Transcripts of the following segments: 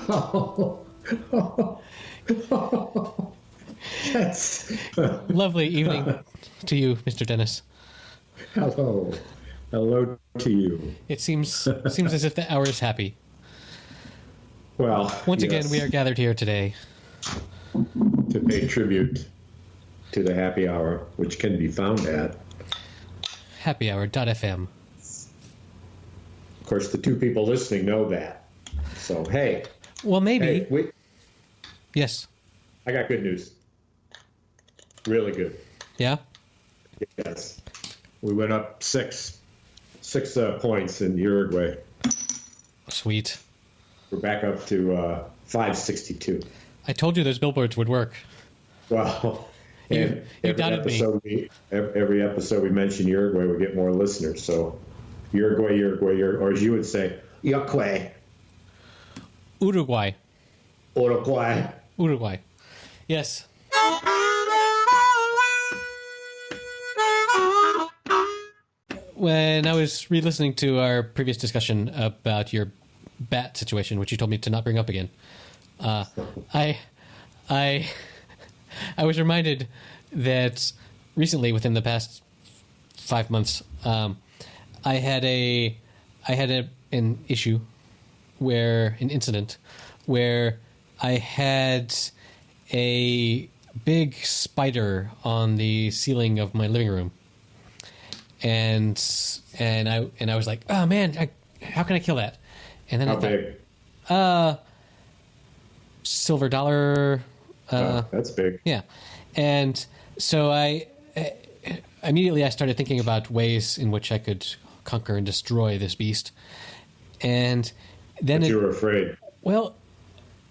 Oh. That's Lovely evening to you, Mr. Dennis. hello. Hello to you. It seems as if the hour is happy. Well, Once yes, again, we are gathered here today. to pay tribute to the happy hour, which can be found at. happyhour.fm. Of course, the two people listening know that. So, hey. Well, maybe. Hey, Yes. I got good news. Really good. Yeah? Yes. We went up six points in Uruguay. Sweet. We're back up to 562. I told you those billboards would work. Wow. You And doubted me. every episode we mention Uruguay, we get more listeners. So Uruguay, or as you would say, Uruguay. Uruguay. Uruguay. Yes. When I was re-listening to our previous discussion about your bat situation, which you told me to not bring up again, I was reminded that recently, within the past 5 months, I had an issue an incident where I had a big spider on the ceiling of my living room, and I was like, oh man, how can I kill that? And then How I thought, big? silver dollar. That's big. Yeah. And so I immediately started thinking about ways in which I could conquer and destroy this beast. And then But you were afraid. well,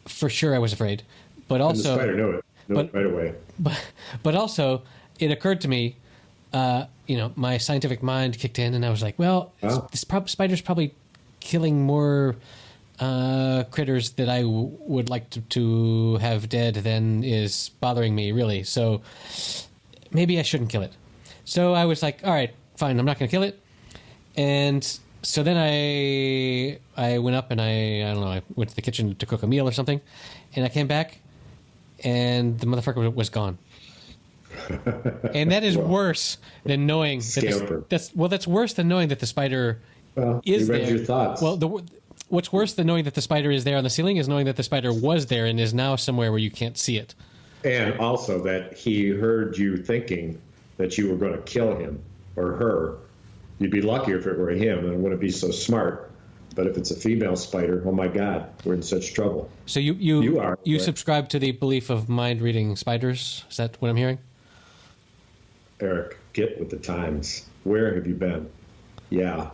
for sure I was afraid, but And the also spider knew it right away. but also it occurred to me, my scientific mind kicked in, and I was like, well, Wow. this spider's probably killing more critters that I would like to have dead than is bothering me, really. So maybe I shouldn't kill it. So I was like, all right, fine, I'm not going to kill it. And so then I went up and I went to the kitchen to cook a meal or something, and I came back, and the motherfucker was gone. And that is worse than knowing that's worse than knowing that the spider is you read there. your thoughts. Well, what's worse than knowing that the spider is there on the ceiling is knowing that the spider was there and is now somewhere where you can't see it. And also that he heard you thinking that you were going to kill him or her. You'd be luckier if it were him, and it wouldn't be so smart. But if it's a female spider, oh my God, we're in such trouble. So you right? subscribe to the belief of mind reading spiders? Is that what I'm hearing? Erik, get with the times. Where have you been? Yeah,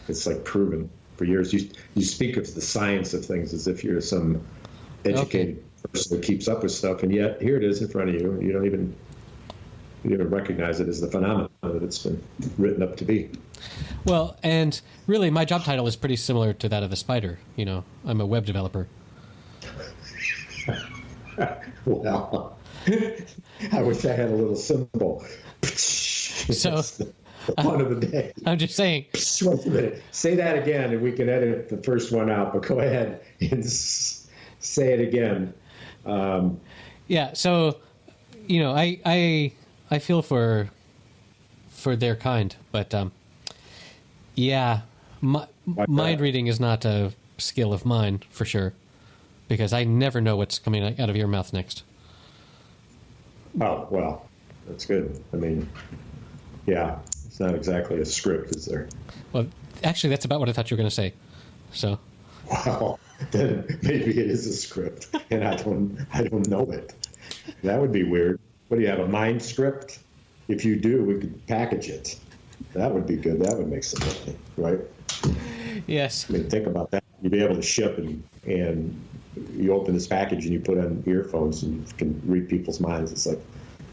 it's like proven for years. You speak of the science of things as if you're some educated person who keeps up with stuff, and yet here it is in front of you. You don't even recognize it as the phenomenon that it's been written up to be. Well, and really, my job title is pretty similar to that of the spider. I'm a web developer. Well, I wish I had a little symbol. So, the fun of the day. I'm just saying. Wait a minute. Say that again, and we can edit the first one out. But go ahead and say it again. Yeah. So, I feel for their kind, but mind reading is not a skill of mine for sure, because I never know what's coming out of your mouth next. Oh, well, that's good. I mean, yeah, it's not exactly a script, is there? Well, actually, that's about what I thought you were going to say. So. Well, then maybe it is a script, and I don't know it. That would be weird. What do you have, a mind script? If you do, we could package it. That would be good. That would make some money, right? Yes. I mean, think about that. You'd be able to ship, and you open this package and you put on earphones and you can read people's minds. It's like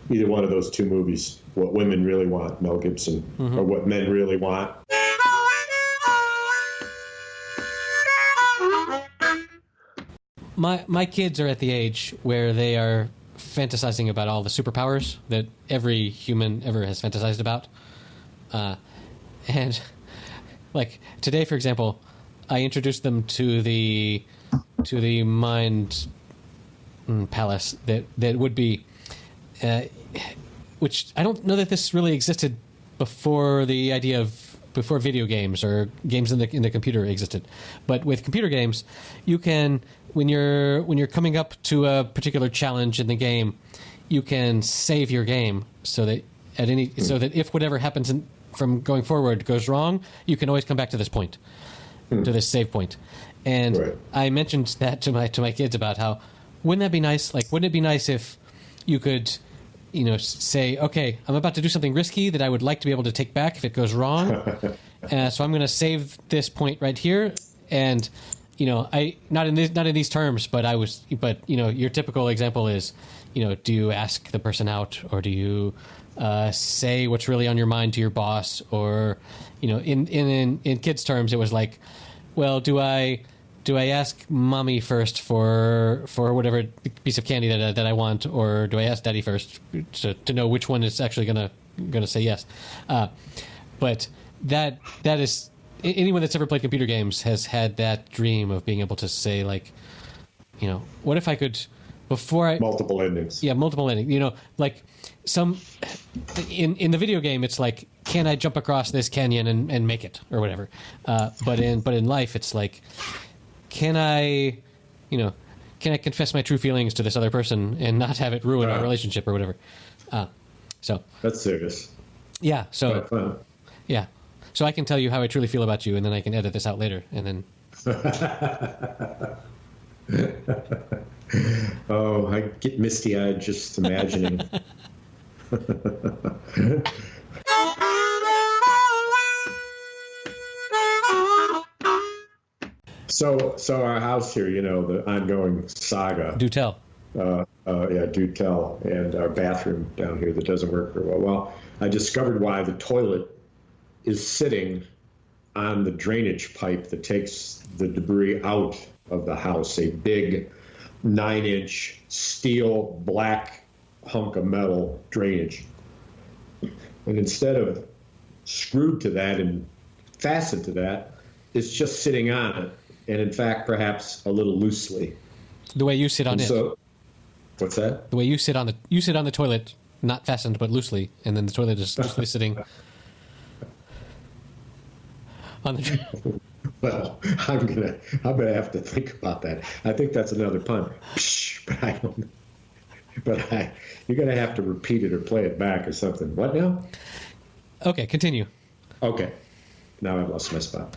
either one of those two movies, What Women Really Want, Mel Gibson, or What Men Really Want. My kids are at the age where they are fantasizing about all the superpowers that every human ever has fantasized about. And like today, for example, I introduced them to the mind palace that would be, which I don't know that this really existed before before video games or games in the computer existed. But with computer games, you can, when you're coming up to a particular challenge in the game, you can save your game so that so that if whatever happens from going forward goes wrong, you can always come back to this point, to this save point. And right. I mentioned that to my kids about how, wouldn't that be nice? Like, wouldn't it be nice if you could, say, okay, I'm about to do something risky that I would like to be able to take back if it goes wrong. So I'm going to save this point right here. And, I not in these terms, but your typical example is, do you ask the person out, or do you say what's really on your mind to your boss, or, in kids' terms, it was like, well, do I ask mommy first for whatever piece of candy that I want, or do I ask daddy first to know which one is actually gonna say yes? But that is, anyone that's ever played computer games has had that dream of being able to say, like, what if I could, before I multiple endings. Yeah, multiple endings. Like some in the video game, it's like, can I jump across this canyon and make it, or whatever? But in life, it's like, can I confess my true feelings to this other person and not have it ruin our relationship or whatever? So that's serious. Yeah. So quite fun. Yeah. So I can tell you how I truly feel about you, and then I can edit this out later, and then. Oh, I get misty-eyed just imagining. So our house here, the ongoing saga. Do tell. Do tell. And our bathroom down here that doesn't work very well. Well, I discovered why the toilet is sitting on the drainage pipe that takes the debris out of the house, a big 9-inch steel black hunk of metal drainage. And instead of screwed to that and fastened to that, it's just sitting on it. And in fact, perhaps a little loosely. The way you sit on it. So, what's that? The way you sit on the toilet, not fastened but loosely, and then the toilet is loosely sitting on the. Well, I'm gonna have to think about that. I think that's another pun, but I don't. You're gonna have to repeat it or play it back or something. What now? Okay, continue. Okay, now I've lost my spot.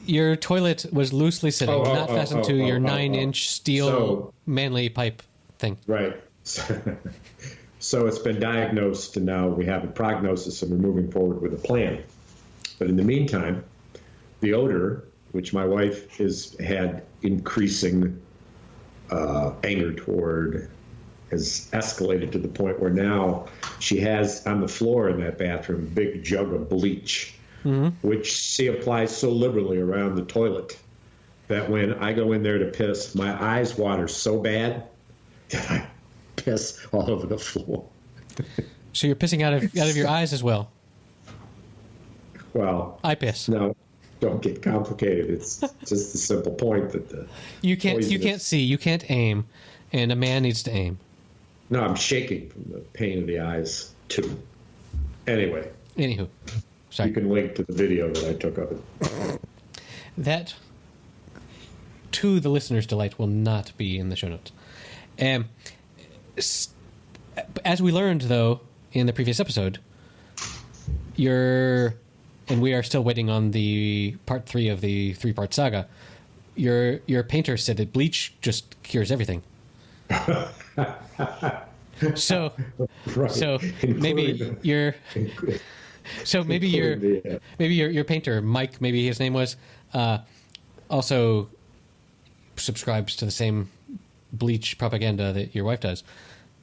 Your toilet was loosely sitting, not fastened to your 9-inch steel manly pipe thing. Right. So it's been diagnosed, and now we have a prognosis, and we're moving forward with a plan. But in the meantime, the odor, which my wife has had increasing anger toward, has escalated to the point where now she has on the floor in that bathroom a big jug of bleach. Mm-hmm. Which she applies so liberally around the toilet that when I go in there to piss, my eyes water so bad that I piss all over the floor. So you're pissing out of your eyes as well? Well, I piss. No, don't get complicated. It's just the simple point that you can't see, you can't aim, and a man needs to aim. No, I'm shaking from the pain of the eyes too. Anywho. Sorry. You can link to the video that I took of it. That, to the listener's delight, will not be in the show notes. As we learned, though, in the previous episode, and we are still waiting on the part 3 of the 3-part saga, your painter said that bleach just cures everything. So maybe you're... So maybe your painter, Mike, maybe his name was, also subscribes to the same bleach propaganda that your wife does.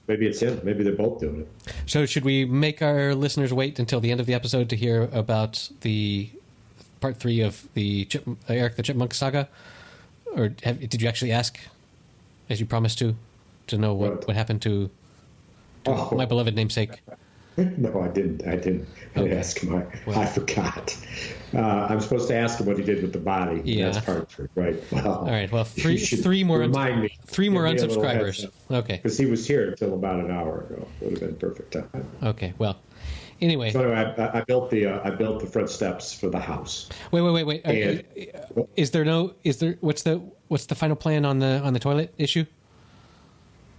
Maybe it's him. Maybe they're both doing it. So should we make our listeners wait until the end of the episode to hear about the part 3 of the Erik the Chipmunk saga? Or did you actually ask, as you promised to know what happened to my beloved namesake? No, I didn't. I didn't ask him. I forgot. I'm supposed to ask him what he did with the body. Yeah. That's Hartford, right? Well, All right. Well, you should three more remind me. Three more Give me a little unsubscribers. heads up. Okay. Because he was here until about an hour ago. Would have been perfect time. Okay. Well, anyway. So anyway, I built the front steps for the house. Wait. And, What's the final plan on the toilet issue?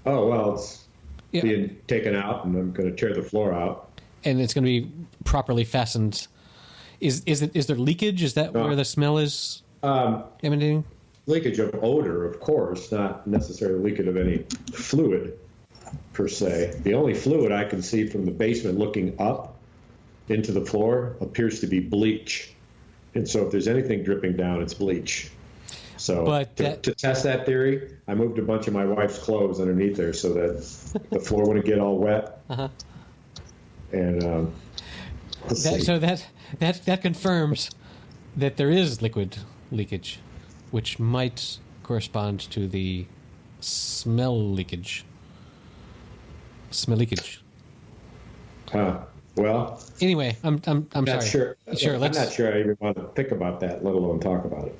oh well, it's being taken out, and I'm going to tear the floor out. And it's going to be properly fastened. Is there leakage? Is that where the smell is emanating? Leakage of odor, of course, not necessarily leakage of any fluid per se. The only fluid I can see from the basement looking up into the floor appears to be bleach. And so if there's anything dripping down, it's bleach. So to test that theory, I moved a bunch of my wife's clothes underneath there so that the floor wouldn't get all wet. Uh-huh. And that confirms that there is liquid leakage, which might correspond to the smell leakage. Smell leakage. Well. Anyway, I'm not sorry. Sure. I'm not sure I even want to think about that, let alone talk about it.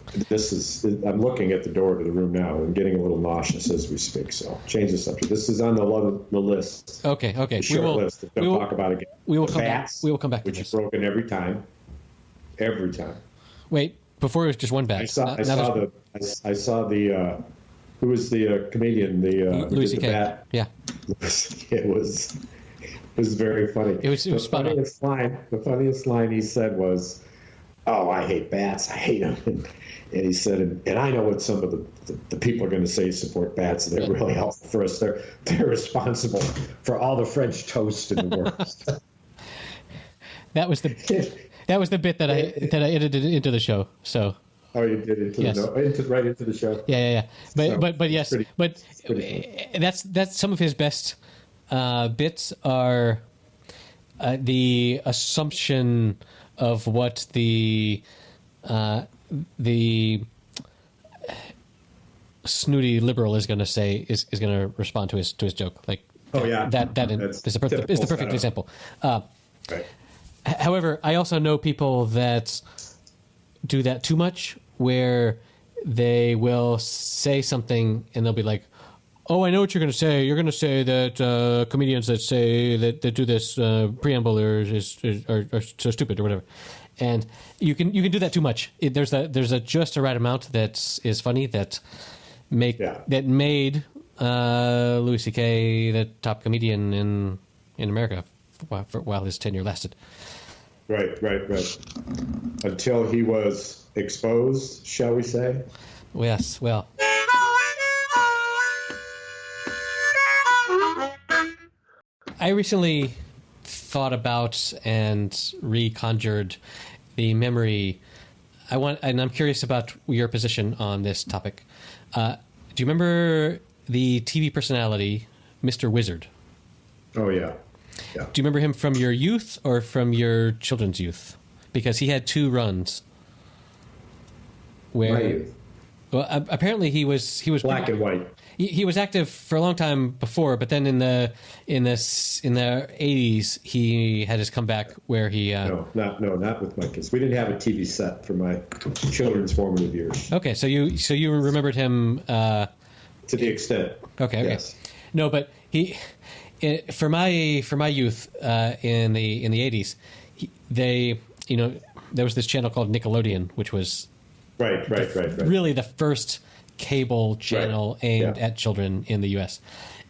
I'm looking at the door to the room now and getting a little nauseous as we speak. So change the subject. This is on the list. Okay. The short list. Don't talk about it again. We will come back. We will come back to which is broken every time. Every time. Wait, before it was just one bag. I saw the who was the comedian? Louis C.K. Yeah. It was very funny. It was spot on. The funniest line he said was, "Oh, I hate bats. I hate them." And he said, and I know what some of the people are going to say support bats, and they're really helpful for us. They're responsible for all the French toast in the world. That was the bit that I edited into the show. So. Oh, you did right into the show. Yeah. But yes, but funny. that's some of his best bits are the assumption of what the snooty liberal is going to say is going to respond to his joke. Like, that is the perfect example. Right. However, I also know people that do that too much, where they will say something and they'll be like, "Oh, I know what you're going to say. You're going to say that comedians that say that do this preamble are so stupid or whatever." And you can do that too much. There's a just a right amount that is funny that made Louis C.K. the top comedian in America while his tenure lasted. Right. Until he was exposed, shall we say? Yes. Well. I recently thought about and reconjured the memory. And I'm curious about your position on this topic. Do you remember the TV personality, Mr. Wizard? Oh, yeah. Do you remember him from your youth or from your children's youth? Because he had two runs. My youth. Well, apparently he was black and white. He was active for a long time before, but then in the 80s he had his comeback where he not with my kids. We didn't have a TV set for my children's formative years. Okay, so you remembered him to the extent. Okay. Yes. No, but for my youth in the 80s, there was this channel called Nickelodeon, which was right. really the first cable channel aimed at children in the U.S.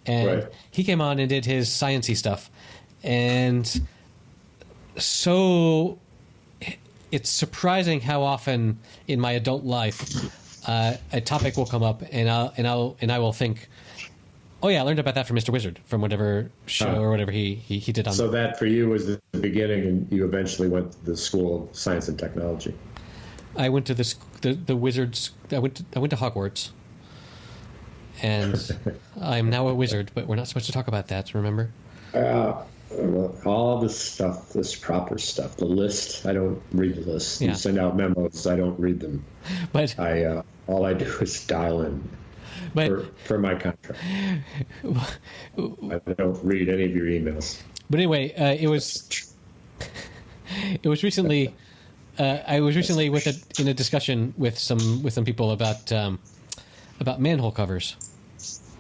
And he came on and did his science-y stuff. And so it's surprising how often in my adult life a topic will come up and I will think, oh yeah, I learned about that from Mr. Wizard, from whatever show or whatever he did on. So that for you was the beginning, and you eventually went to the School of Science and Technology. I went to the Wizards. I went to Hogwarts, and I'm now a wizard. But we're not supposed to talk about that. Remember? All this stuff, this proper stuff, the list. I don't read the list. Yeah. You send out memos. I don't read them. But all I do is dial in. For my contract. I don't read any of your emails. But anyway, it was recently. I was recently in a discussion with some people about manhole covers.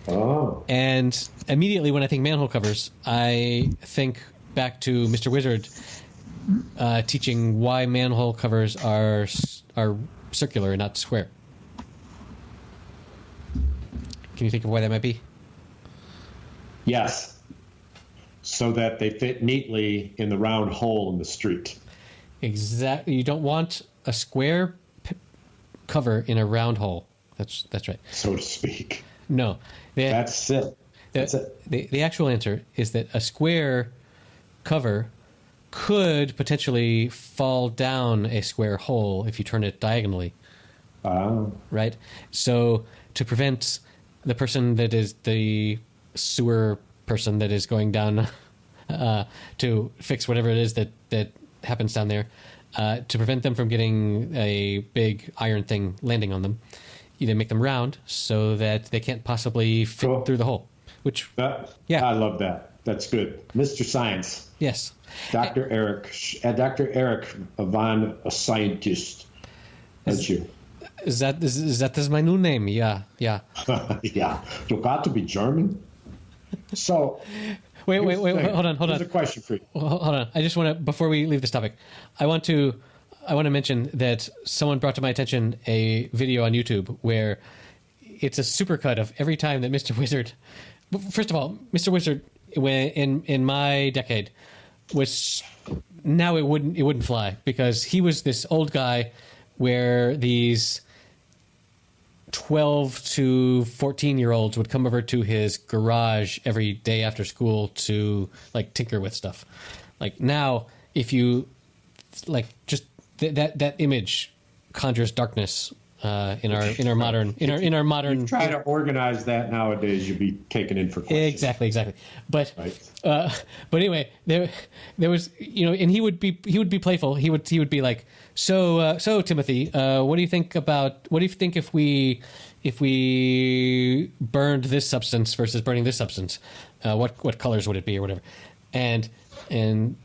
Oh. And immediately when I think manhole covers, I think back to Mr. Wizard teaching why manhole covers are circular and not square. Can you think of why that might be? Yes. So that they fit neatly in the round hole in the street. Exactly. You don't want a square cover in a round hole. That's right. So to speak. No. That's it. The actual answer is that a square cover could potentially fall down a square hole if you turn it diagonally. Right? So to prevent the person that is the sewer person that is going down to fix whatever it is that happens down there, to prevent them from getting a big iron thing landing on them, you make them round so that they can't possibly fit through the hole. Which, I love that. That's good. Mr. Science. Yes. Dr. Erik van a scientist. That's you. Is that my new name? Yeah. Yeah. You got to be German. So wait, hold on. Here's a question for you. Hold on. I just want to, before we leave this topic, I want to mention that someone brought to my attention a video on YouTube where it's a supercut of every time that Mr. Wizard. First of all, Mr. Wizard, when in my decade, was now it wouldn't fly because he was this old guy where these 12 to 14-year-olds would come over to his garage every day after school to like tinker with stuff. Like now, if you like just that image conjures darkness in our modern. You try to organize that nowadays, you'd be taken in for questions. Exactly. But right. But anyway, there was and he would be playful. He would be like, so Timothy, what do you think if we burned this substance versus burning this substance? What colors would it be or whatever? And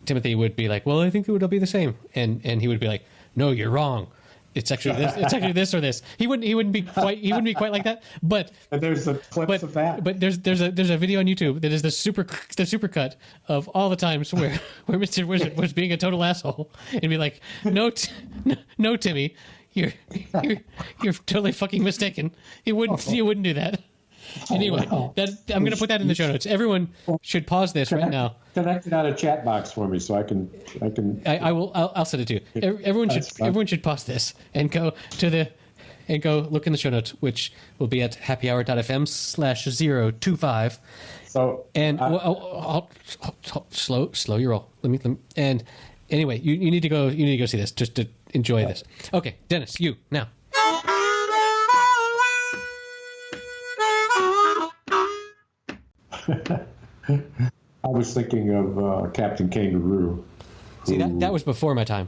Timothy would be like, well, I think it would all be the same. And he would be like, no, you're wrong. It's actually this. It's actually this or this. He wouldn't be quite like that. But and there's the clips of that. But there's a video on YouTube that is the supercut of all the times where Mr. Wizard was being a total asshole and be like, no, Timmy, you're totally fucking mistaken. You wouldn't do that. Anyway, I'm going to put that in the show notes. Everyone should pause this right now. Connect it on a chat box for me so I can. I'll send it to you. Everyone should pause this and go look in the show notes, which will be at happyhour.fm/025. So and slow your roll. Let me and anyway, you need to go see this just to enjoy this. Okay, Dennis, you now. I was thinking of Captain Kangaroo. See, that was before my time.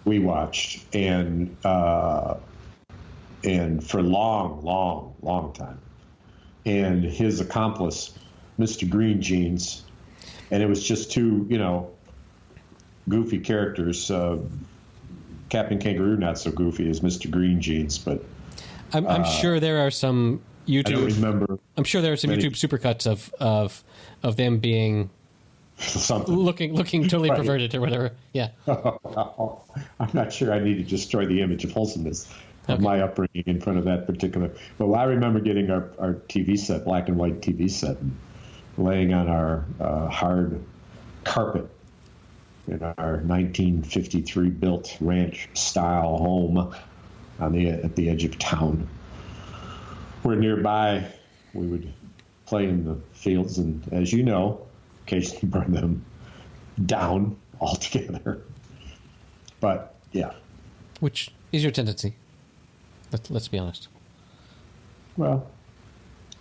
We watched, and for a long time. And his accomplice, Mr. Green Jeans, and it was just two, goofy characters. Captain Kangaroo, not so goofy as Mr. Green Jeans, but I'm sure there are some YouTube. I don't remember. I'm sure there are some YouTube supercuts of them being something looking totally perverted or whatever. Yeah. I'm not sure I need to destroy the image of wholesomeness of my upbringing in front of that particular. But I remember getting our TV set, black and white TV set, and laying on our hard carpet in our 1953 built ranch style home at the edge of town. Where nearby we would play in the fields and, as you know, occasionally burn them down altogether. But yeah, which is your tendency. Let's be honest. Well,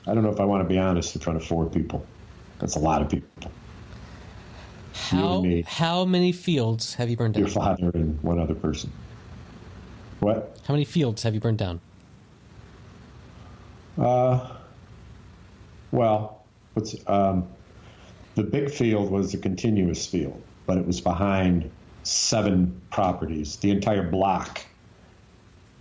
I don't know if I want to be honest in front of 4 people. That's a lot of people. How many fields have you burned down? Your father and one other person. What? How many fields have you burned down? Well, the The big field was a continuous field, but it was behind 7 properties, the entire block.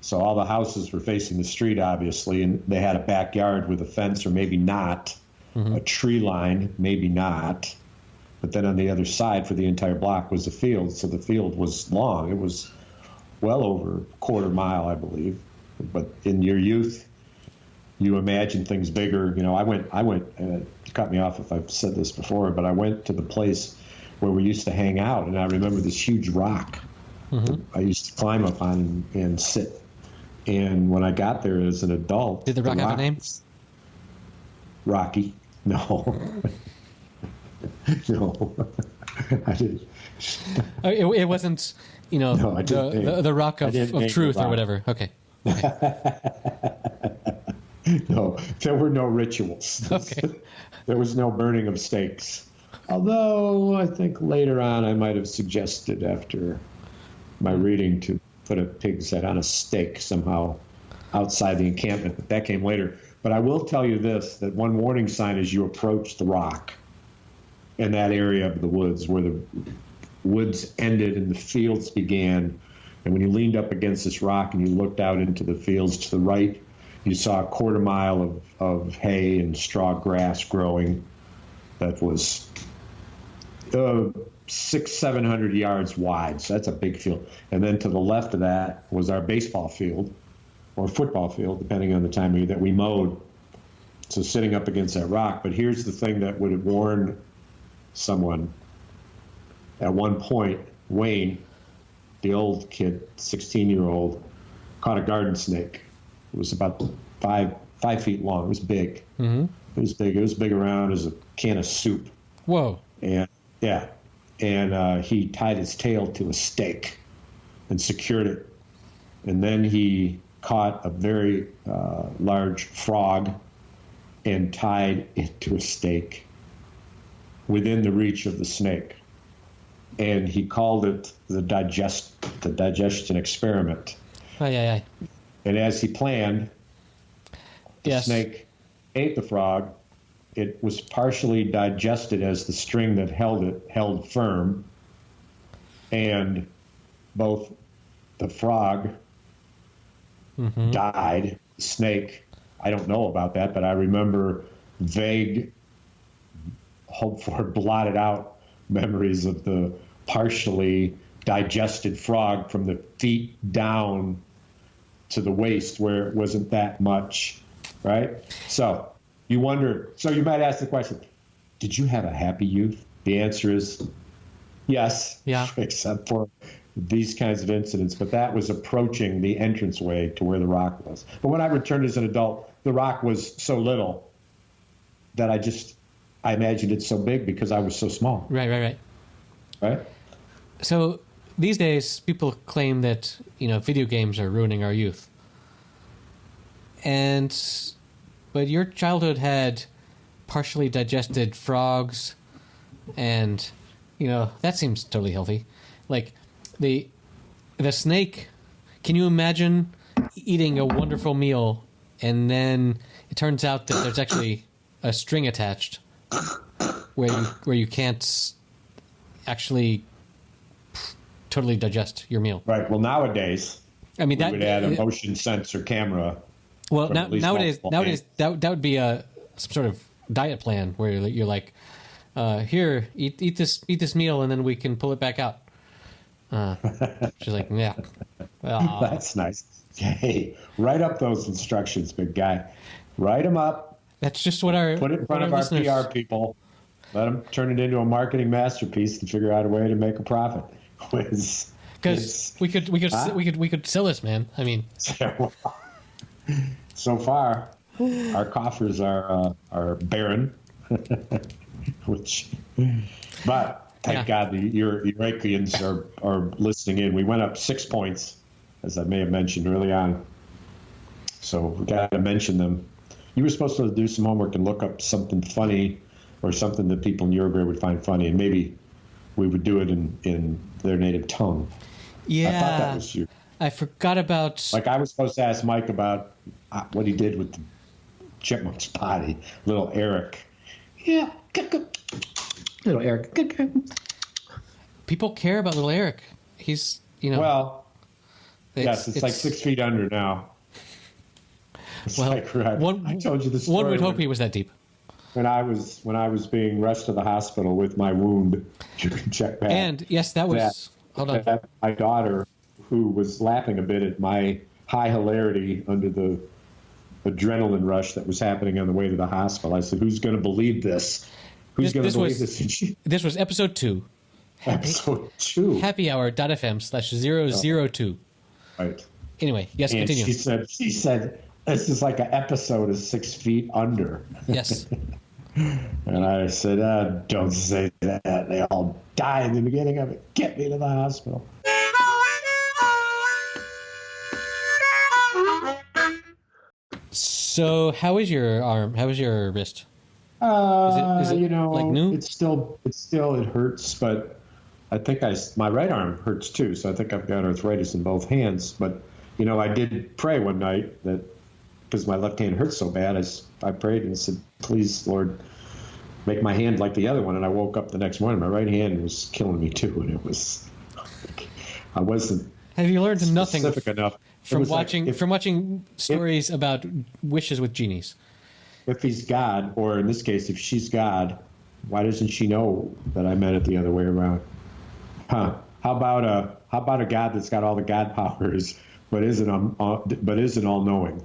So all the houses were facing the street, obviously, and they had a backyard with a fence or maybe not, a tree line, maybe not. But then on the other side for the entire block was the field. So the field was long. It was well over a quarter mile, I believe. But in your youth, you imagine things bigger. You know, I went, cut me off if I've said this before, but I went to the place where we used to hang out, and I remember this huge rock that I used to climb up on and sit. And when I got there as an adult... Did the rock have a name? Rocky. No. No. I didn't. It wasn't, you know, no, the rock of truth or whatever. Okay. No, there were no rituals. Okay. There was no burning of stakes. Although I think later on I might have suggested after my reading to put a pig's head on a stake somehow outside the encampment, but that came later. But I will tell you this, that one warning sign as you approach the rock in that area of the woods where the woods ended and the fields began, and when you leaned up against this rock and you looked out into the fields to the right, you saw a quarter mile of hay and straw grass growing that was 600-700 yards wide. So that's a big field. And then to the left of that was our baseball field or football field, depending on the time of year, that we mowed. So sitting up against that rock. But here's the thing that would have warned someone. At one point, Wayne, the old kid, 16-year-old, caught a garden snake. It was about 5 feet long. It was big. Mm-hmm. It was big. It was big around as a can of soup. Whoa. And yeah. And he tied its tail to a stake and secured it. And then he caught a very large frog and tied it to a stake within the reach of the snake. And he called it the digestion experiment. Aye. And as he planned, the yes. snake ate the frog. It was partially digested as the string that held it held firm. And both the frog died, the snake, I don't know about that, but I remember vague, hope for blotted out memories of the partially digested frog from the feet down to the waist where it wasn't that much, right? So you wonder, so you might ask the question, did you have a happy youth? The answer is yes, yeah. Except for these kinds of incidents. But that was approaching the entranceway to where the rock was. But when I returned as an adult, the rock was so little that I imagined it so big because I was so small. Right. Right? So these days, people claim that, you know, video games are ruining our youth. But your childhood had partially digested frogs, and, you know, that seems totally healthy. Like, the snake, can you imagine eating a wonderful meal, and then it turns out that there's actually a string attached where you can't actually totally digest your meal. Right. Well, nowadays, I mean, we would add a motion sensor camera. Well, nowadays that would be some sort of diet plan where you're like, here, eat this meal, and then we can pull it back out. She's like, yeah. That's nice. Hey, write up those instructions, big guy. Write them up. That's just what put it in front of our PR people. Let them turn it into a marketing masterpiece to figure out a way to make a profit. Because we could sell this, man. I mean, so far, our coffers are barren. But thank God the Irakians are listening in. We went up 6 points, as I may have mentioned early on. So we got to mention them. You were supposed to do some homework and look up something funny or something that people in your grade would find funny, and maybe we would do it in their native tongue. Yeah. I thought that was you. I forgot about... Like I was supposed to ask Mike about what he did with the chipmunk's body, little Erik. Yeah. Little Eric. People care about little Eric. He's, Well, yes, it's like 6 feet under now. It's well, like, I told you the story. One would hope he was that deep. When I was being rushed to the hospital with my wound, you can check back. And yes, that was. Hold on. My daughter, who was laughing a bit at my high hilarity under the adrenaline rush that was happening on the way to the hospital, I said, "Who's going to believe this? Who's going to believe this?" This was episode 2. Episode 2. happyhour.fm/002. Right. Anyway, yes, and continue. She said, this is like an episode of 6 feet under. Yes. And I said, don't say that. They all die in the beginning of it. Get me to the hospital. So, how is your arm? How is your wrist? Is it like new? It hurts, but I think my right arm hurts too. So I think I've got arthritis in both hands. But, I did pray one night that because my left hand hurts so bad, I prayed and said, please, Lord, make my hand like the other one. And I woke up the next morning, my right hand was killing me too. And I wasn't. Have you learned nothing enough from watching stories about wishes with genies? If he's God, or in this case, if she's God, why doesn't she know that I meant it the other way around? Huh? How about a God that's got all the God powers, but isn't all knowing?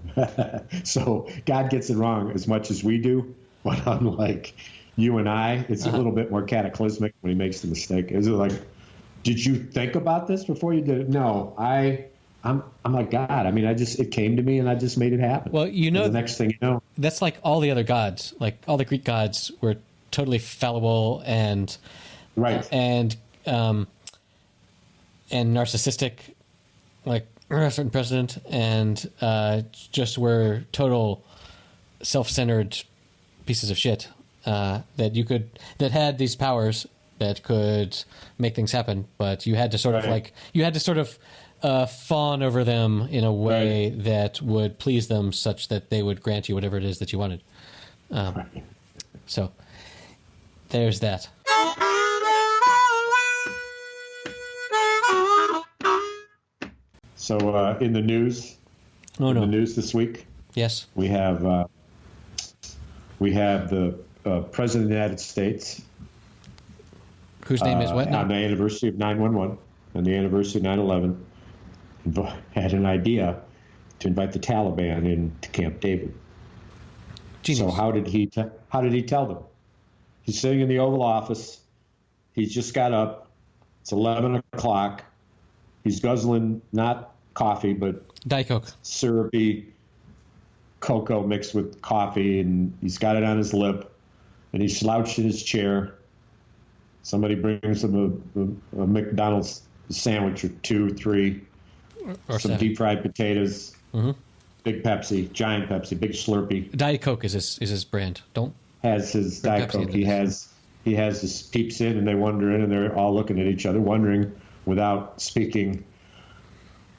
So God gets it wrong as much as we do, but unlike you and I, it's a little bit more cataclysmic when he makes the mistake. Is it like, did you think about this before you did it? No, I'm like God. I mean, it came to me and I just made it happen. Well, the next thing you know, that's like all the other gods. Like all the Greek gods were totally fallible and right and narcissistic, like a certain president, and just were total self-centered pieces of shit that had these powers that could make things happen, but you had to sort of fawn over them in a way that would please them, such that they would grant you whatever it is that you wanted. So there's that. So in the news, the news this week, yes, we have the President of the United States, whose name is what now? On the anniversary of 9/11, on the anniversary of 9/11, had an idea to invite the Taliban into Camp David. Genius. So how did he tell them? He's sitting in the Oval Office. He's just got up. It's 11 o'clock. He's guzzling not coffee, but Diet Coke, syrupy cocoa mixed with coffee, and he's got it on his lip, and he's slouched in his chair. Somebody brings him a McDonald's sandwich or 2, 3, or some 7. deep fried potatoes, big Pepsi, giant Pepsi, big Slurpee. Diet Coke is his brand. Has his Diet Coke. He has his peeps in, and they wander in, and they're all looking at each other, wondering without speaking.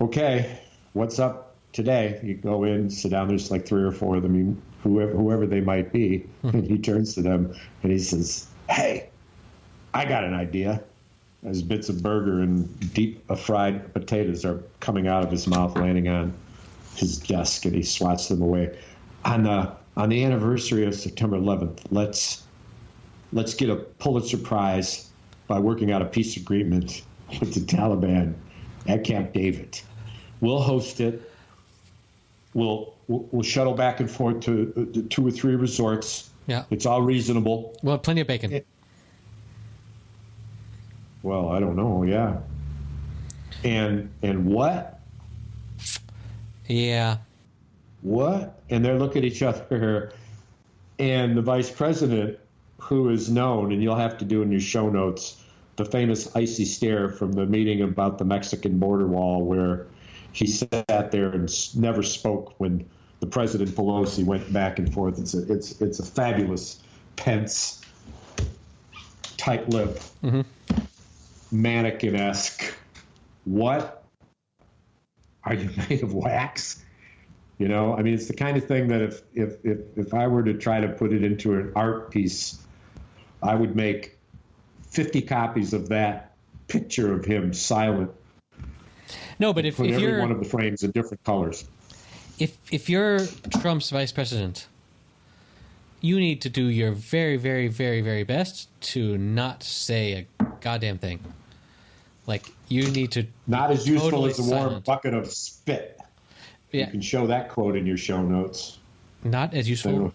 Okay, what's up today? You go in, sit down. There's like 3 or 4 of them, whoever they might be, and he turns to them and he says, "Hey, I got an idea." As bits of burger and deep fried potatoes are coming out of his mouth, landing on his desk, and he swats them away. On the anniversary of September 11th, let's get a Pulitzer Prize by working out a peace agreement with the Taliban at Camp David. We'll host it. We'll shuttle back and forth to 2 or 3 resorts. Yeah, it's all reasonable. We'll have plenty of bacon. Well, I don't know. Yeah. And what? Yeah. What? And they're looking at each other, and the vice president, who is known, and you'll have to do in your show notes, the famous icy stare from the meeting about the Mexican border wall, where he sat there and never spoke when the President Pelosi went back and forth. It's a fabulous Pence tight lip, mannequin-esque. What? Are you made of wax? I mean, it's the kind of thing that if I were to try to put it into an art piece, I would make 50 copies of that picture of him silent. No, but if every you're one of the frames in different colors. If you're Trump's vice president, you need to do your very, very, very, very best to not say a goddamn thing. Like, you need to not as useful totally as a warm silent. bucket of spit. Yeah. You can show that quote in your show notes. Not as useful.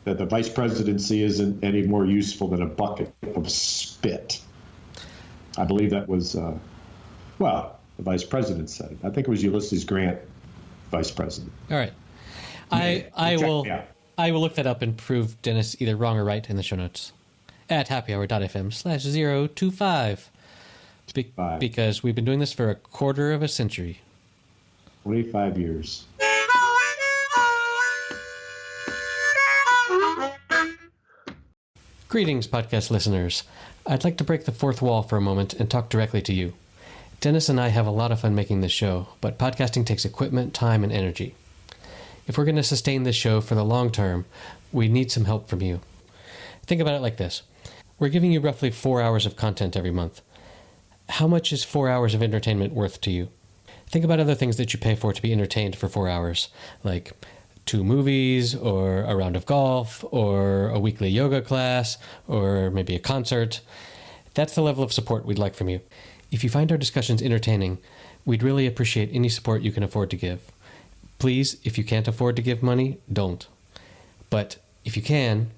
That the vice presidency isn't any more useful than a bucket of spit. I believe that was, the vice president said it. I think it was Ulysses Grant, vice president. All right. I will look that up and prove Dennis either wrong or right in the show notes at happyhour.fm/025. Because we've been doing this for a quarter of a century. 25 years. Greetings, podcast listeners. I'd like to break the fourth wall for a moment and talk directly to you. Dennis and I have a lot of fun making this show, but podcasting takes equipment, time, and energy. If we're going to sustain this show for the long term, we need some help from you. Think about it like this. We're giving you roughly 4 hours of content every month. How much is 4 hours of entertainment worth to you? Think about other things that you pay for to be entertained for 4 hours, like 2 movies, or a round of golf, or a weekly yoga class, or maybe a concert. That's the level of support we'd like from you. If you find our discussions entertaining, we'd really appreciate any support you can afford to give. Please, if you can't afford to give money, don't. But if you can,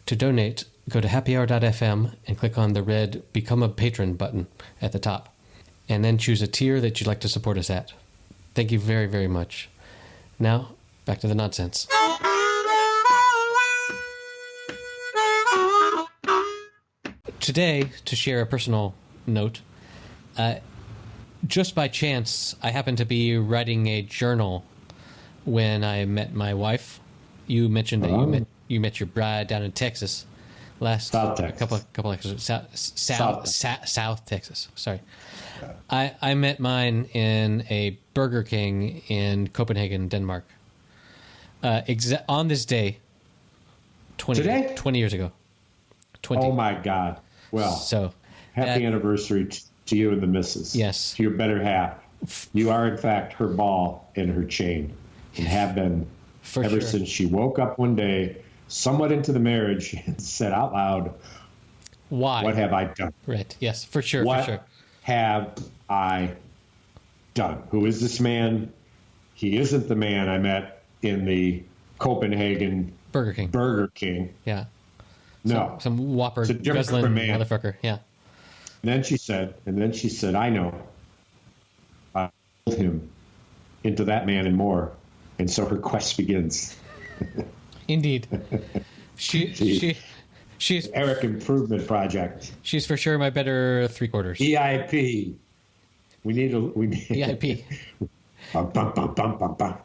to donate, go to happyhour.fm and click on the red Become a Patron button at the top, and then choose a tier that you'd like to support us at. Thank you very, very much. Now, back to the nonsense. Today, to share a personal note, just by chance, I happened to be writing a journal when I met my wife. You mentioned that you met your bride down in Texas last South Texas. couple South Texas. Sorry, I met mine in a Burger King in Copenhagen, Denmark. On this day, 20 years ago. 20. Oh my God! Well, so happy anniversary to you and the missus. Yes, to your better half. You are in fact her ball and her chain, and have been ever since she woke up one day, somewhat into the marriage, and said out loud, "Why? What have I done?" Right. Yes, for sure. What have I done? Who is this man? He isn't the man I met in the Copenhagen Burger King. Yeah. No. Some whopper guzzling motherfucker. Yeah. And then she said, I know. I told him into that man and more. And so her quest begins. Indeed. She's Erik Improvement Project. She's for sure my better 3/4. EIP. We need EIP.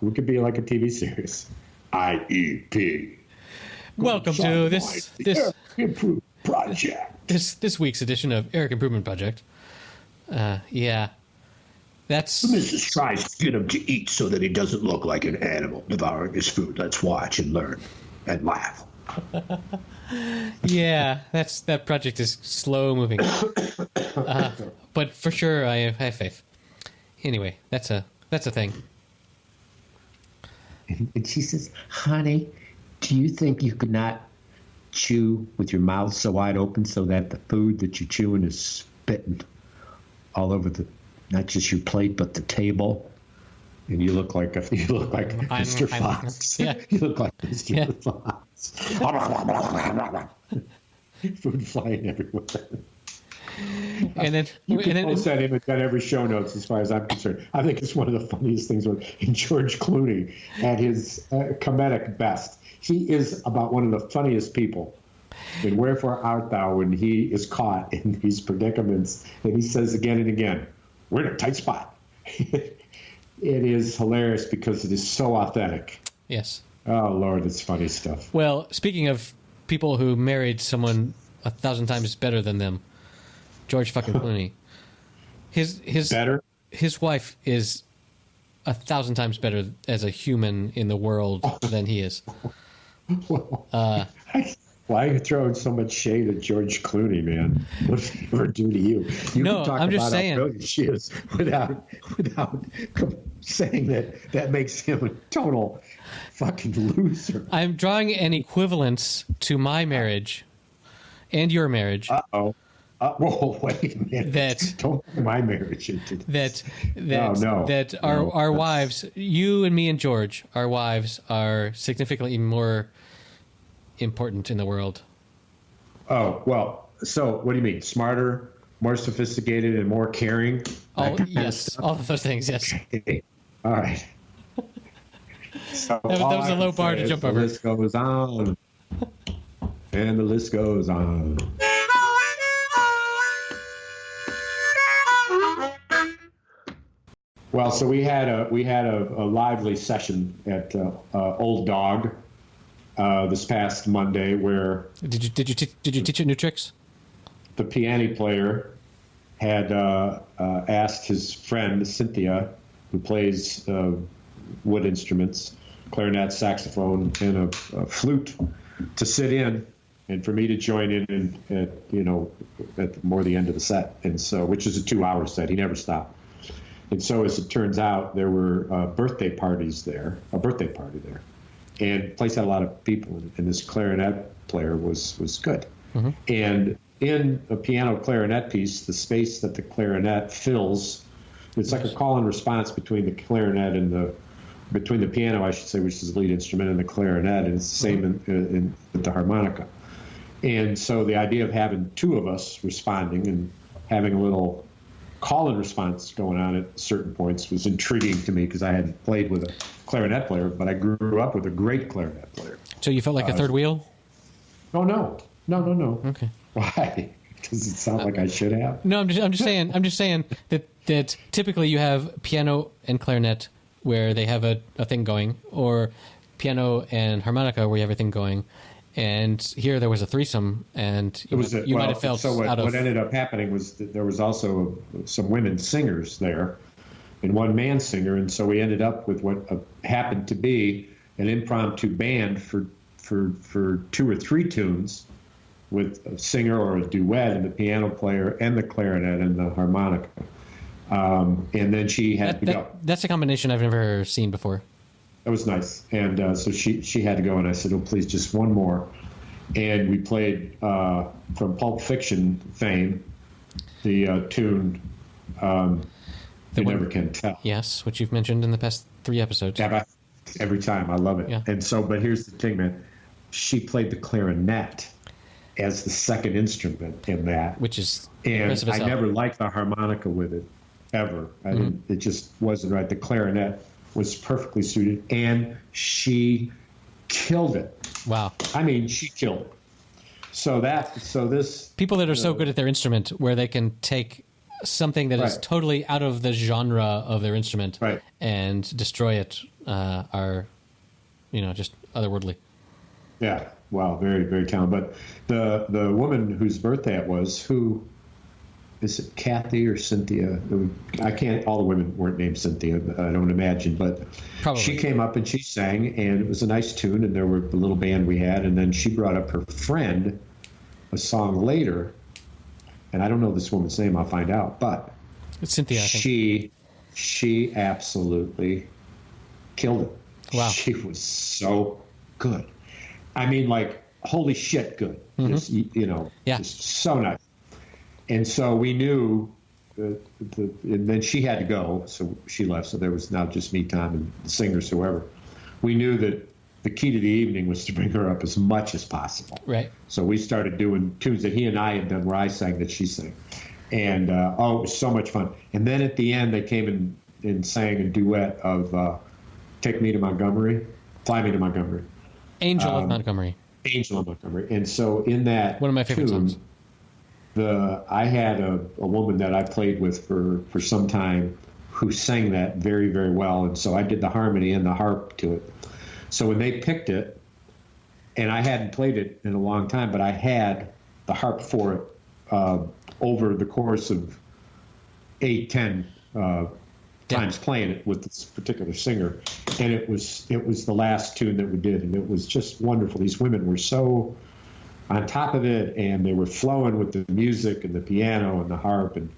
We could be like a TV series. IEP. Welcome to this Improvement Project. This week's edition of Erik Improvement Project. Yeah. That's... The missus tries to get him to eat so that he doesn't look like an animal devouring his food. Let's watch and learn and laugh. Yeah, that project is slow moving. But for sure, I have faith. Anyway, that's a thing. And she says, honey, do you think you could not chew with your mouth so wide open so that the food that you're chewing is spitting all over not just your plate, but the table? And you look like Mr. Fox. Yeah. You look like Mr. Fox. Food flying everywhere. And then post that image on every show notes, as far as I'm concerned. I think it's one of the funniest things when George Clooney at his comedic best. He is about one of the funniest people. And wherefore art thou when he is caught in these predicaments? And he says again and again, we're in a tight spot. It is hilarious because it is so authentic. Yes. Oh, Lord, it's funny stuff. Well, speaking of people who married someone 1,000 times better than them, George fucking Clooney. His wife is 1,000 times better as a human in the world than he is. Why are you throwing so much shade at George Clooney, man? What did he ever do to you? You No, can talk I'm about just saying. how brilliant she is without saying that makes him a total fucking loser. I'm drawing an equivalence to my marriage and your marriage. Uh-oh. Whoa, wait a minute. Don't bring my marriage into this. That our wives, you and me and George, our wives are significantly more important in the world. Oh, well, so what do you mean? Smarter, more sophisticated, and more caring? Oh, yes. All of those things, yes. Okay. All right. So that was a low bar to jump over. The list goes on. And the list goes on. Well, so we had a lively session at Old Dog this past Monday, where did you teach it new tricks? The piano player had asked his friend Cynthia, who plays wood instruments, clarinet, saxophone, and a flute, to sit in, and for me to join in at more the end of the set, and so, which is a 2-hour set. He never stopped. And so, as it turns out, there were a birthday party there, and the place had a lot of people, and this clarinet player was good. Mm-hmm. And in a piano clarinet piece, the space that the clarinet fills, it's like a call and response between the clarinet and between the piano, I should say, which is the lead instrument, and the clarinet, and it's the same with the harmonica. And so the idea of having two of us responding and having a little call and response going on at certain points was intriguing to me, because I hadn't played with a clarinet player, but I grew up with a great clarinet player. So you felt like a third wheel? Oh, no. Okay. Why? Does it sound like I should have? No, I'm just saying that typically you have piano and clarinet where they have a thing going, or piano and harmonica where you have a thing going. And here there was a threesome, and you might have felt what ended up happening was that there was also some women singers there, and one man singer, and so we ended up with what happened to be an impromptu band for 2 or 3 tunes, with a singer or a duet and the piano player and the clarinet and the harmonica. And then she had to go. That's a combination I've never seen before. That was nice. And so she had to go, and I said, oh, please, just one more. And we played from Pulp Fiction fame the tune You Never Can Tell. Yes, which you've mentioned in the past 3 episodes. Yeah, every time. I love it. Yeah. And so, but here's the thing, man. She played the clarinet as the second instrument in that. Which is impressive as hell. I never liked the harmonica with it, ever. I didn't, it just wasn't right. The clarinet was perfectly suited, and she killed it. Wow. I mean, she killed it. So this people that are so good at their instrument, where they can take something that is totally out of the genre of their instrument and destroy it, are, just otherworldly. Yeah. Wow. Very, very talented. But the woman whose birthday it was, who is it, Kathy or Cynthia? I can't. All the women weren't named Cynthia, I don't imagine. But probably. She came up and she sang, and it was a nice tune. And there were the little band we had, and then she brought up her friend a song later, and I don't know this woman's name. I'll find out. But it's Cynthia. I think. She absolutely killed it. Wow. She was so good. I mean, like, holy shit, good. Mm-hmm. Just, just so nice. And so we knew, and then she had to go, so she left. So there was now just me, Tom, and the singers, whoever. We knew that the key to the evening was to bring her up as much as possible. Right. So we started doing tunes that he and I had done, where I sang that she sang, and it was so much fun. And then at the end, they came and sang a duet of "Take Me to Montgomery," "Fly Me to Montgomery." Angel of Montgomery. Angel of Montgomery. And so in that one of my favorite songs. I had a woman that I played with for some time who sang that very, very well. And so I did the harmony and the harp to it. So when they picked it, and I hadn't played it in a long time, but I had the harp for it over the course of 8, 10 times playing it with this particular singer, and it was the last tune that we did, and it was just wonderful. These women were so on top of it, and they were flowing with the music and the piano and the harp, and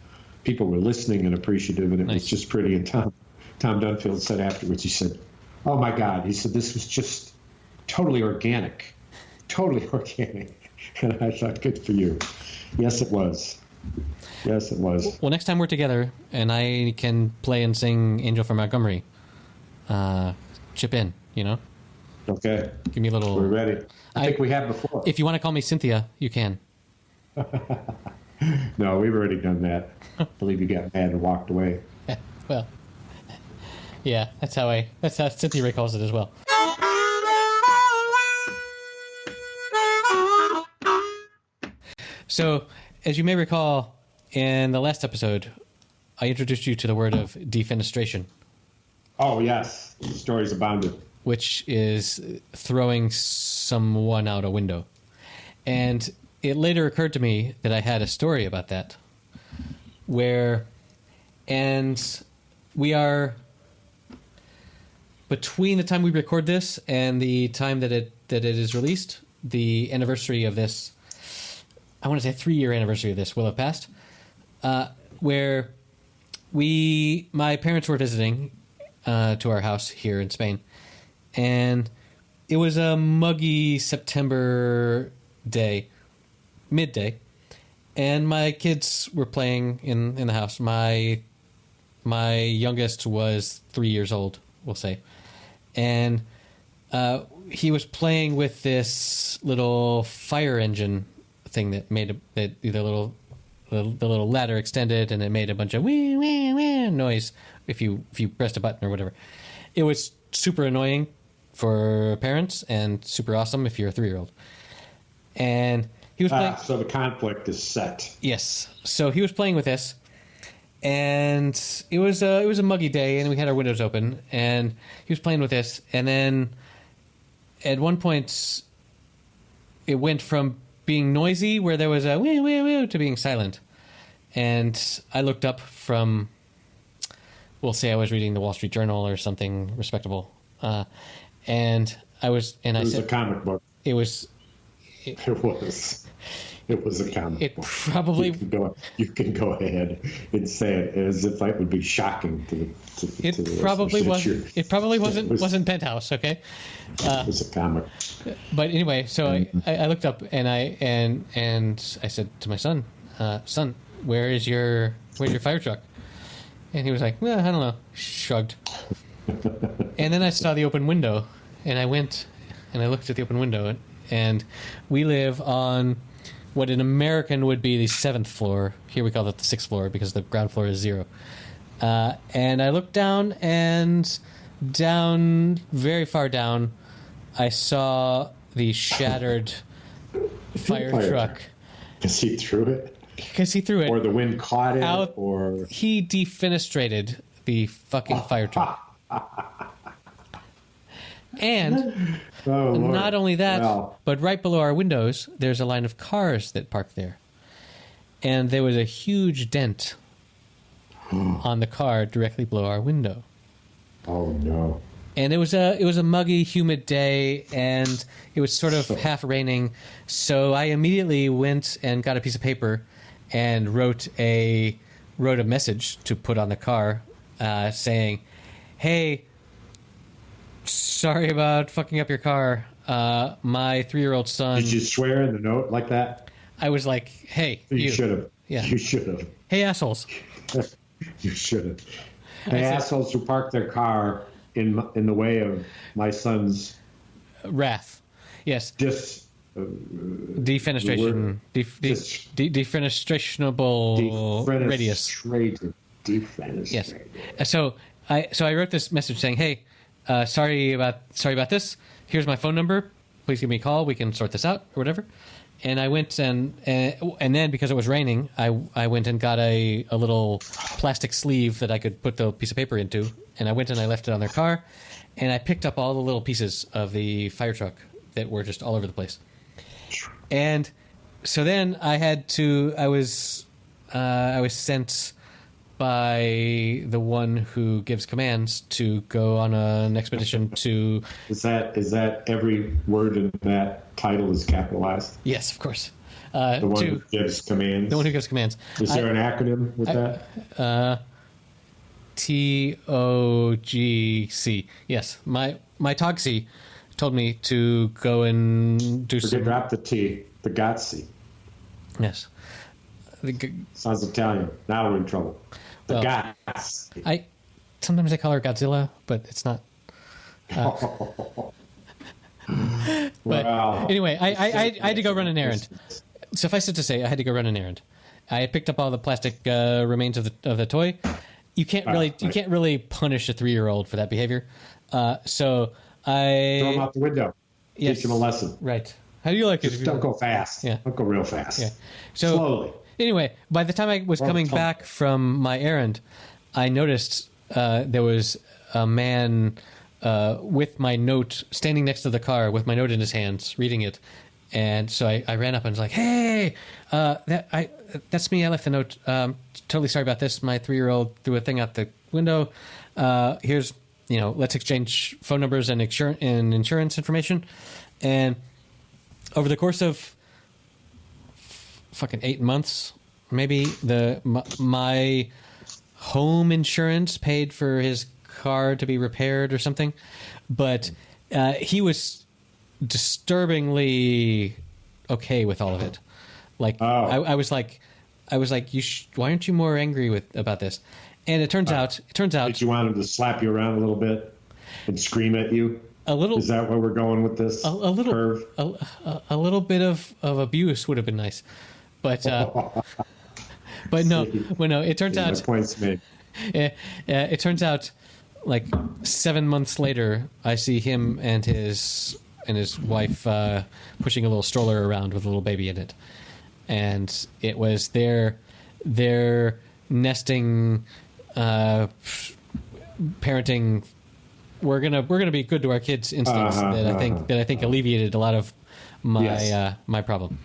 people were listening and appreciative, and it was just pretty. And Tom Dunfield said afterwards, he said, "Oh my God," he said, "this was just totally organic, totally organic." And I thought, good for you. Yes, it was. Yes, it was. Well, next time we're together and I can play and sing Angel from Montgomery, chip in, you know? Okay. Give me a little... We're ready. I think we have before. If you want to call me Cynthia, you can. No, we've already done that. I believe you got mad and walked away. Well, yeah, that's how Cynthia recalls it as well. So, as you may recall, in the last episode, I introduced you to the word of defenestration. Oh, yes. Stories abounded. Which is throwing someone out a window. And it later occurred to me that I had a story about that. And we are, between the time we record this and the time that it is released, the anniversary of this, I want to say 3-year anniversary of this will have passed, where my parents were visiting to our house here in Spain, and it was a muggy September day, midday, and my kids were playing in the house. My youngest was 3 years old, we'll say, and he was playing with this little fire engine thing that made the little ladder extended, and it made a bunch of wee wee wee noise if you pressed a button or whatever. It was super annoying for parents and super awesome if you're a 3-year-old. And he was playing. So the conflict is set. Yes. So he was playing with this, and it was a muggy day, and we had our windows open, and he was playing with this, and then at one point it went from being noisy, where there was a wee wee wee, to being silent. And I looked up from, we'll say I was reading the Wall Street Journal or something respectable, and I said, it was a comic book. It was a comic it book. Probably you can go ahead and say it as if it would be shocking to the it probably wasn't. It probably wasn't Penthouse. Okay, it was a comic. But anyway, so I looked up and I said to my son, "Son, where's your fire truck?" And he was like, "Well, I don't know." Shrugged. And then I saw the open window, and I went and I looked at the open window, and we live on what in American would be the 7th floor. Here we call it the 6th floor because the ground floor is 0. And I looked down, and down, very far down, I saw the shattered fire truck. Because he threw it? Because he threw it. Or the wind caught it? Or he defenestrated the fucking fire truck. And not only that, but right below our windows, there's a line of cars that park there. And there was a huge dent on the car directly below our window. Oh, no. And it was a muggy, humid day, and it was sort of half raining. So I immediately went and got a piece of paper and wrote a message to put on the car saying, "Hey, sorry about fucking up your car. My 3-year-old son..." Did you swear in the note like that? I was like, "Hey, you should have. Yeah. You should have. Hey, assholes." You should have. Hey, assholes who parked their car in the way of my son's wrath. Yes. Defenestration. Defenestrationable radius. Defenestrated. Yes. So I wrote this message saying, "Hey, sorry about this. Here's my phone number. Please give me a call. We can sort this out or whatever." And I went and then because it was raining, I went and got a little plastic sleeve that I could put the piece of paper into, and I went and I left it on their car, and I picked up all the little pieces of the fire truck that were just all over the place. And so then I was sent by the one who gives commands to go on an expedition to... Is that every word in that title is capitalized? Yes, of course. The one who gives commands? The one who gives commands. Is there an acronym with that? TOGC. Yes. My Togsi told me to go and do some... Drop the T. The Gotsi. Yes. Sounds Italian. Now we're in trouble. The Gotsi. Sometimes I call her Godzilla, but it's not... But anyway, I had to go run an errand. Suffice it to say, I had to go run an errand. I had picked up all the plastic remains of the toy. You can't really punish a 3-year-old for that behavior. So I throw him out the window. Yes, teach him a lesson. Right. How do you like it? Just don't go fast. Yeah. Don't go real fast. Yeah. So slowly. Anyway, by the time I was coming back from my errand, I noticed there was a man with my note standing next to the car with my note in his hands, reading it. And so I ran up and was like, "Hey, that's me. I left the note. Totally sorry about this. My 3-year-old threw a thing out the window. Here's, let's exchange phone numbers and insurance information." And over the course of fucking 8 months, maybe my home insurance paid for his car to be repaired or something, but he was disturbingly okay with all of it. Like, I was like, why aren't you more angry about this? And it turns out, did you want him to slap you around a little bit and scream at you? A little. Is that where we're going with this? A little curve? A little bit of abuse would have been nice, but but no. It turns out. My point's made. It turns out, like 7 months later, I see him and his wife pushing a little stroller around with a little baby in it, and it was their nesting, parenting. We're gonna be good to our kids instincts that I think alleviated a lot of my my problem.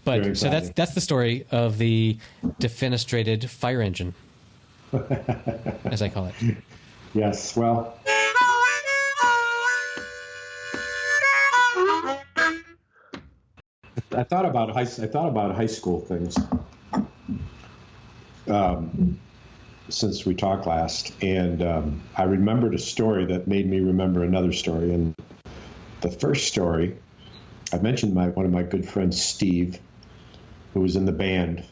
But so that's the story of the defenestrated fire engine, as I call it. Yes, well. I thought about high school things since we talked last, and I remembered a story that made me remember another story. And the first story, I mentioned one of my good friends, Steve, who was in the band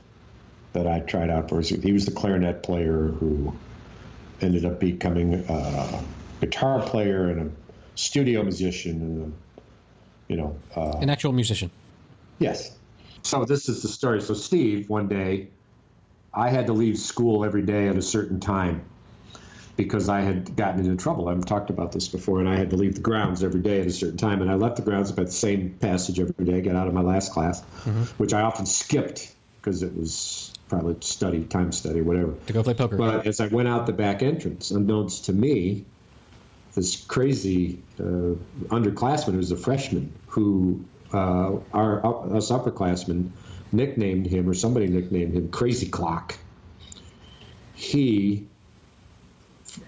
that I tried out for. He was the clarinet player who ended up becoming a guitar player and a studio musician, and an actual musician. Yes. So this is the story. So Steve, one day, I had to leave school every day at a certain time because I had gotten into trouble. I've talked about this before, and I had to leave the grounds every day at a certain time. And I left the grounds about the same passage every day, got out of my last class, which I often skipped because it was probably time study, whatever. To go play poker. But as I went out the back entrance, unbeknownst to me, this crazy underclassman who was a freshman who us upperclassmen nicknamed him, or somebody nicknamed him, Crazy Clock. He,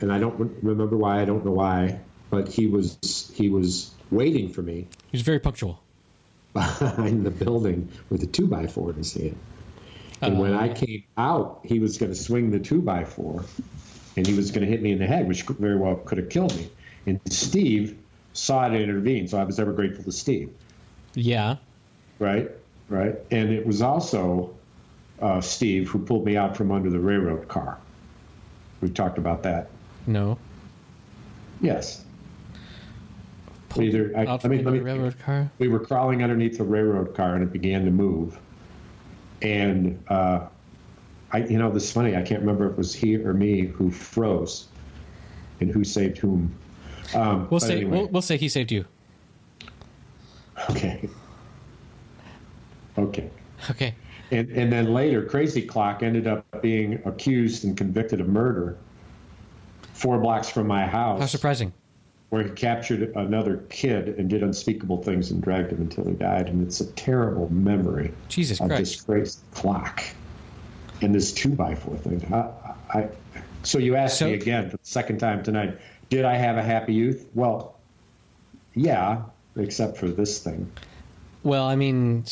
and I don't remember why, I don't know why, but he was waiting for me. He was very punctual. Behind the building with a 2x4 in his hand. And when I came out, he was going to swing the 2x4, and he was going to hit me in the head, which very well could have killed me. And Steve saw it and intervened, so I was ever grateful to Steve. Yeah. Right. And it was also Steve who pulled me out from under the railroad car. We talked about that. No. Yes. Railroad car? We were crawling underneath the railroad car, and it began to move. And this is funny. I can't remember if it was he or me who froze, and who saved whom. We'll say he saved you. Okay. And then later, Crazy Clock ended up being accused and convicted of murder 4 blocks from my house. How surprising. Where he captured another kid and did unspeakable things and dragged him until he died. And it's a terrible memory. Jesus of Christ. this Crazy Clock. And this 2x4 thing. So you asked me again for the second time tonight, did I have a happy youth? Well, yeah, except for this thing. Well, I mean,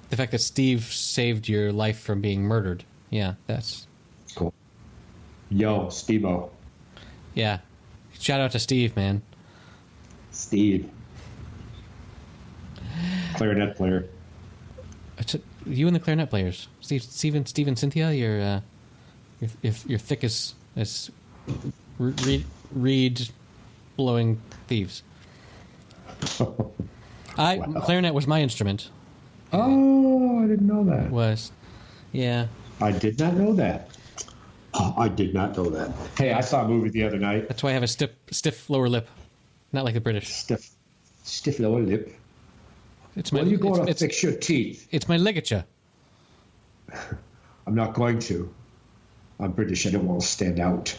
the fact that Steve saved your life from being murdered. Yeah, that's cool. Yo, Steve-O. Yeah. Shout out to Steve, man. Steve. Clarinet player. You and the clarinet players. Steven Cynthia, you're thick as reed blowing thieves. Wow. Clarinet was my instrument. Oh, I didn't know that. Yeah. I did not know that. I did not know that. Hey, I saw a movie the other night. That's why I have a stiff lower lip. Not like the British. Stiff lower lip. It's my, well, you're going to fix your teeth. It's my ligature. I'm not going to. I'm British. I don't want to stand out.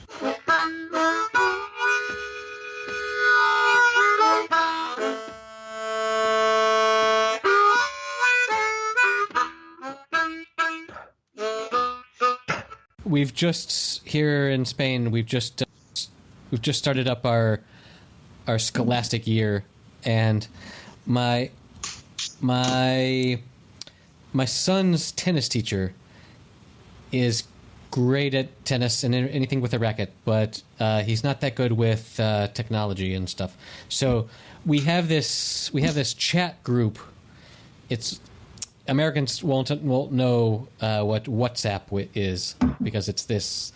We've just here in Spain. We've just started up our scholastic year, and my son's tennis teacher is great at tennis and anything with a racket, but he's not that good with technology and stuff. So we have this chat group. It's Americans won't know what WhatsApp is, because it's this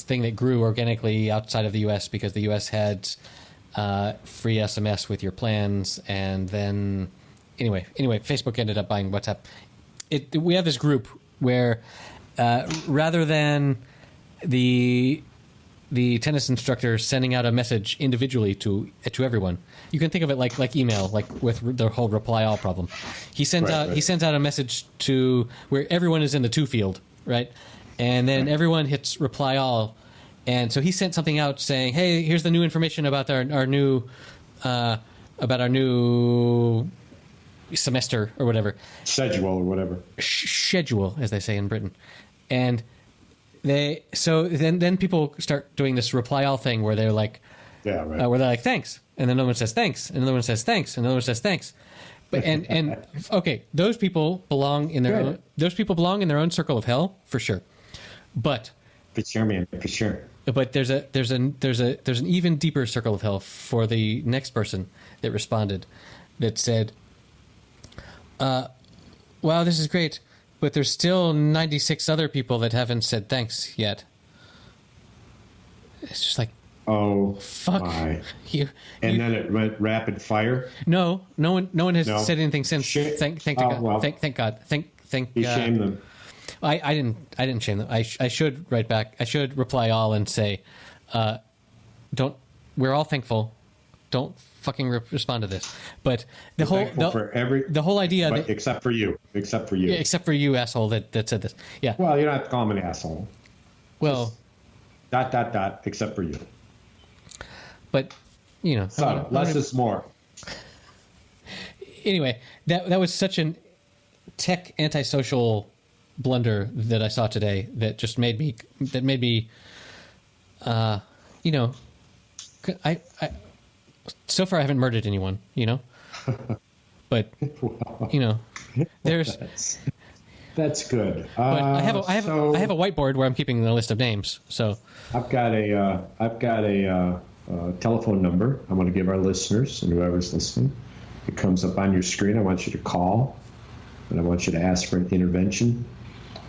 thing that grew organically outside of the U.S. because the U.S. had free SMS with your plans, and then anyway, Facebook ended up buying WhatsApp. We have this group where rather than the tennis instructor sending out a message individually to everyone, you can think of it like email, like with the whole reply all problem. He sends out a message to where everyone is in the to field, right? And then everyone hits reply all. And so he sent something out saying, "Hey, here's the new information about our new semester or whatever, schedule or whatever, schedule as they say in Britain." And then people start doing this reply all thing where they're like, where they're like, "Thanks," and then no one says thanks, and another one says thanks, and another one says thanks. But and okay, those people belong in their own circle of hell for sure. But for sure, man, for sure. But there's an even deeper circle of hell for the next person that responded, that said, "Wow, this is great, but there's still 96 other people that haven't said thanks yet." It's just like, oh fuck my. Then it went rapid fire. No one has said anything since. Thank God. Well, thank God. You shamed them. I didn't shame them. I should write back. I should reply all and say, we're all thankful. Don't fucking respond to this. But the whole idea, except for you, yeah, except for you, asshole, that said this. Yeah. Well, you're not calling me an asshole. Well, just ... except for you. But so less is more. Anyway, that was such an tech antisocial blunder that I saw today that just made me I so far I haven't murdered anyone, but there's that's good. But I have a whiteboard where I'm keeping the list of names. So I've got a telephone number I want to give our listeners and whoever's listening. It comes up on your screen. I want you to call, and I want you to ask for an intervention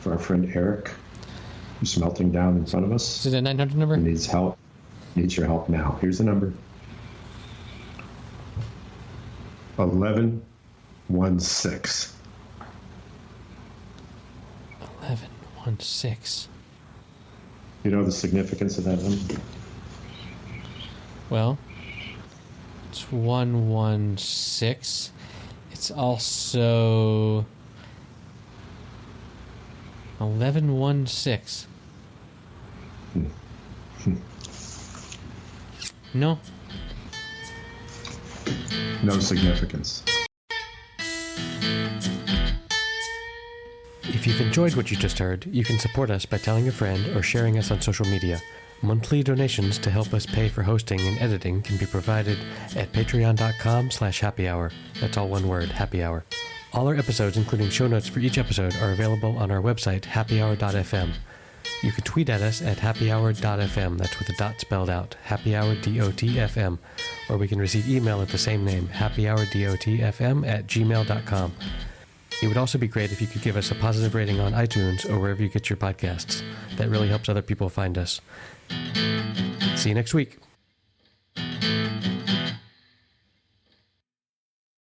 for our friend Erik, who's melting down in front of us. Is it a 900 number? He needs help. Needs your help now. Here's the number: 1116. 1116. You know the significance of that number? Well, it's 116. It's also 1116. No. No significance. If you've enjoyed what you just heard, you can support us by telling a friend or sharing us on social media. Monthly donations to help us pay for hosting and editing can be provided at patreon.com/happyhour. That's all one word, happy hour. All our episodes, including show notes for each episode, are available on our website, happyhour.fm. You can tweet at us at happyhour.fm, that's with a dot spelled out, happyhour.dotfm, or we can receive email at the same name, happyhourdotfm@gmail.com. It would also be great if you could give us a positive rating on iTunes or wherever you get your podcasts. That really helps other people find us. See you next week.